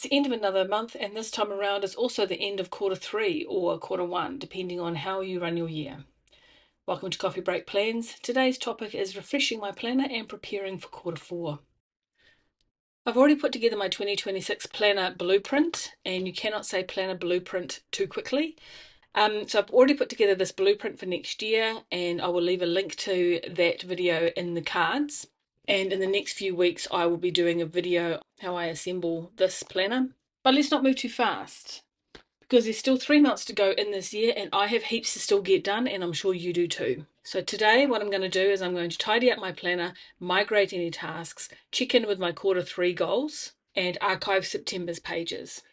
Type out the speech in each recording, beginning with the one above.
the end of another month, and this time around is also the end of quarter 3 or quarter 1, depending on how you run your year. Welcome to Coffee Break Plans. Today's topic is refreshing my planner and preparing for quarter 4. I've already put together my 2026 planner blueprint, and you cannot say planner blueprint too quickly. So I've already put together this blueprint for next year, and I will leave a link to that video in the cards. And in the next few weeks, I will be doing a video how I assemble this planner. But let's not move too fast, because there's still 3 months to go in this year, and I have heaps to still get done, and I'm sure you do too. So today what I'm going to do is I'm going to tidy up my planner, migrate any tasks, check in with my quarter 3 goals, and archive September's pages.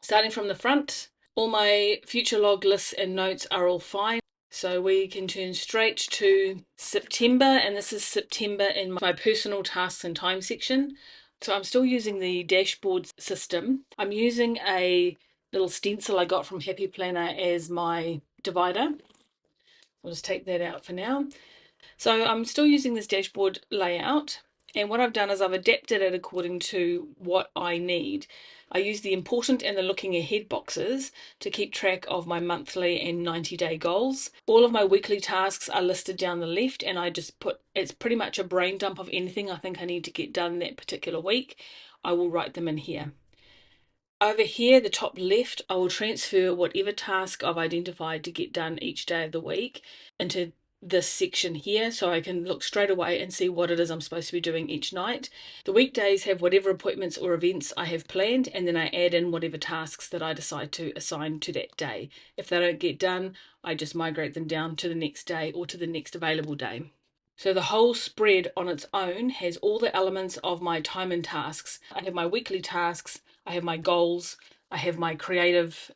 Starting from the front, all my future log lists and notes are all fine. So we can turn straight to September, and this is September in my personal tasks and time section. So I'm still using the dashboard system. I'm using a little stencil I got from Happy Planner as my divider. I'll just take that out for now. So I'm still using this dashboard layout, and what I've done is I've adapted it according to what I need. I use the important and the looking ahead boxes to keep track of my monthly and 90-day goals. All of my weekly tasks are listed down the left, and I just put, it's pretty much a brain dump of anything I think I need to get done that particular week. I will write them in here. Over here, the top left, I will transfer whatever task I've identified to get done each day of the week into this section here, so I can look straight away and see what it is I'm supposed to be doing each night. The weekdays have whatever appointments or events I have planned, and then I add in whatever tasks that I decide to assign to that day. If they don't get done, I just migrate them down to the next day or to the next available day. So the whole spread on its own has all the elements of my time and tasks. I have my weekly tasks, I have my goals, I have my creative,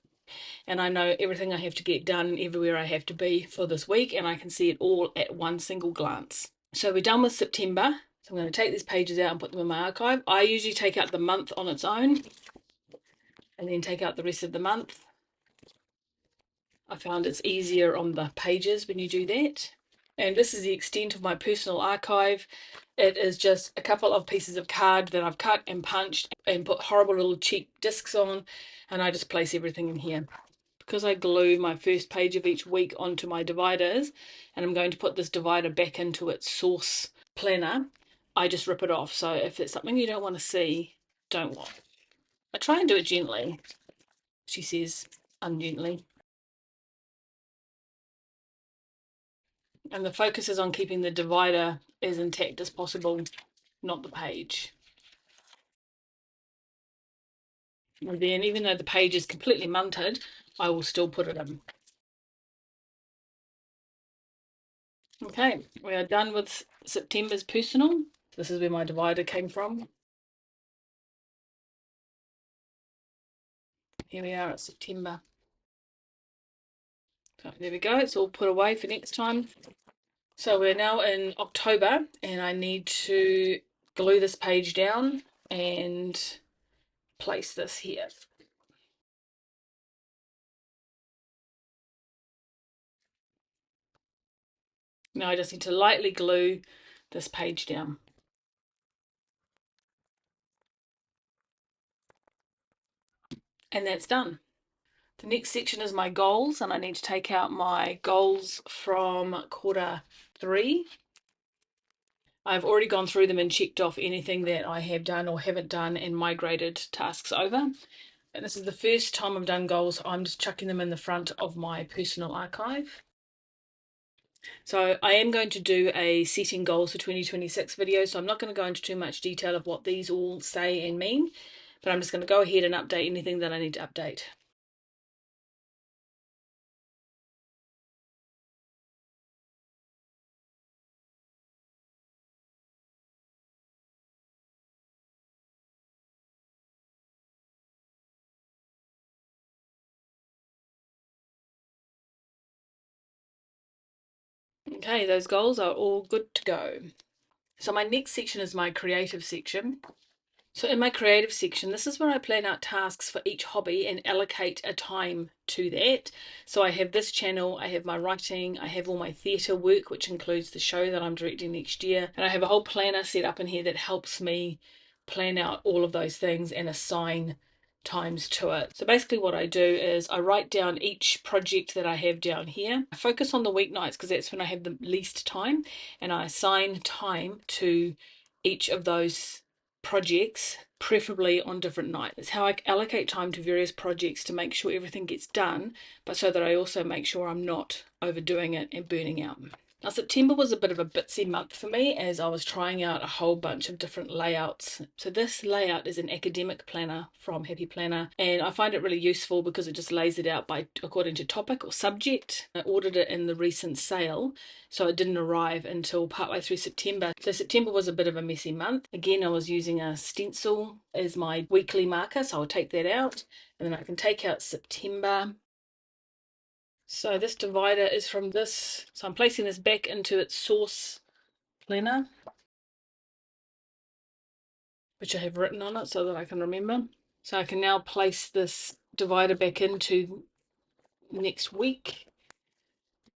and I know everything I have to get done, everywhere I have to be for this week, and I can see it all at one single glance. So we're done with September. So I'm going to take these pages out and put them in my archive. I usually take out the month on its own and then take out the rest of the month. I found it's easier on the pages when you do that. And this is the extent of my personal archive. It is just a couple of pieces of card that I've cut and punched and put horrible little cheap discs on, and I just place everything in here. Because I glue my first page of each week onto my dividers, and I'm going to put this divider back into its source planner, I just rip it off. So if it's something you don't want to see, don't watch. I try and do it gently. She says ungently. And the focus is on keeping the divider as intact as possible, not the page. And then even though the page is completely munted, I will still put it in. Okay, we are done with September's personal. This is where my divider came from. Here we are at September. So there we go, it's all put away for next time. So we're now in October, and I need to glue this page down and place this here. Now I just need to lightly glue this page down. And that's done. The next section is my goals, and I need to take out my goals from quarter 3. I've already gone through them and checked off anything that I have done or haven't done and migrated tasks over. And this is the first time I've done goals. I'm just chucking them in the front of my personal archive. So I am going to do a setting goals for 2026 video, so I'm not going to go into too much detail of what these all say and mean, but I'm just going to go ahead and update anything that I need to update. Okay, those goals are all good to go. So my next section is my creative section. So in my creative section, this is where I plan out tasks for each hobby and allocate a time to that. So I have this channel, I have my writing, I have all my theatre work, which includes the show that I'm directing next year. And I have a whole planner set up in here that helps me plan out all of those things and assign times to it. So basically what I do is I write down each project that I have down here. I focus on the weeknights because that's when I have the least time, and I assign time to each of those projects, preferably on different nights. It's how I allocate time to various projects to make sure everything gets done, but so that I also make sure I'm not overdoing it and burning out. Now, September was a bit of a bitsy month for me as I was trying out a whole bunch of different layouts. So this layout is an academic planner from Happy Planner, and I find it really useful because it just lays it out by according to topic or subject. I ordered it in the recent sale, so it didn't arrive until partway through September. So September was a bit of a messy month. Again, I was using a stencil as my weekly marker, so I'll take that out, and then I can take out September. So this divider is from this, so I'm placing this back into its source planner, which I have written on it so that I can remember. So I can now place this divider back into next week,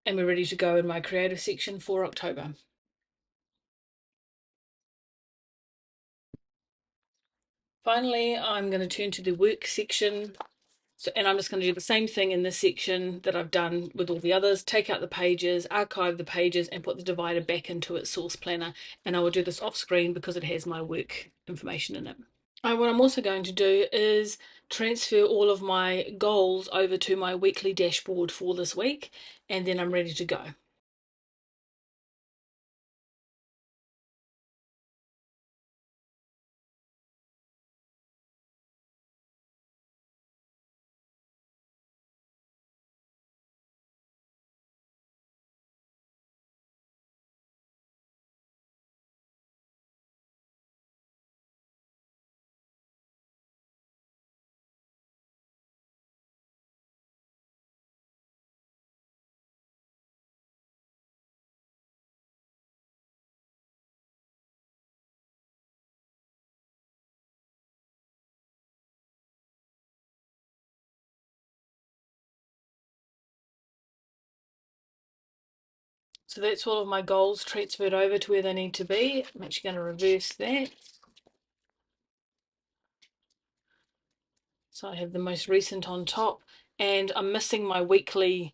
and we're ready to go in my creative section for October. Finally, I'm going to turn to the work section. And I'm just going to do the same thing in this section that I've done with all the others. Take out the pages, archive the pages, and put the divider back into its source planner. And I will do this off screen because it has my work information in it. What I'm also going to do is transfer all of my goals over to my weekly dashboard for this week, and then I'm ready to go. So that's all of my goals transferred over to where they need to be. I'm actually going to reverse that. So I have the most recent on top, and I'm missing my weekly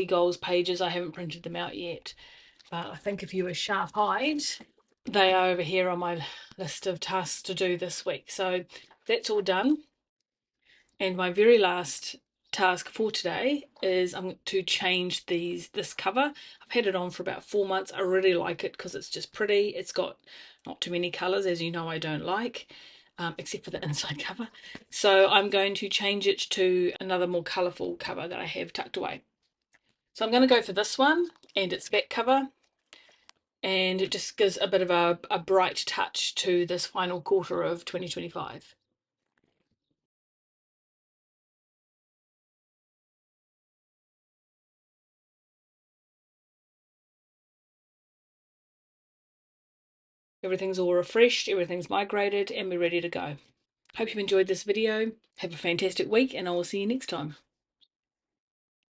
goals pages. I haven't printed them out yet, but I think if you were sharp-eyed, they are over here on my list of tasks to do this week. So that's all done. And my very last task for today is I'm to change this cover. I've had it on for about 4 months. I really like it because it's just pretty. It's got not too many colors, as you know I don't like, except for the inside cover. So I'm going to change it to another more colorful cover that I have tucked away. So I'm going to go for this one and its back cover, and it just gives a bit of a bright touch to this final quarter of 2025. Everything's all refreshed, everything's migrated, and we're ready to go. Hope you've enjoyed this video. Have a fantastic week, and I will see you next time.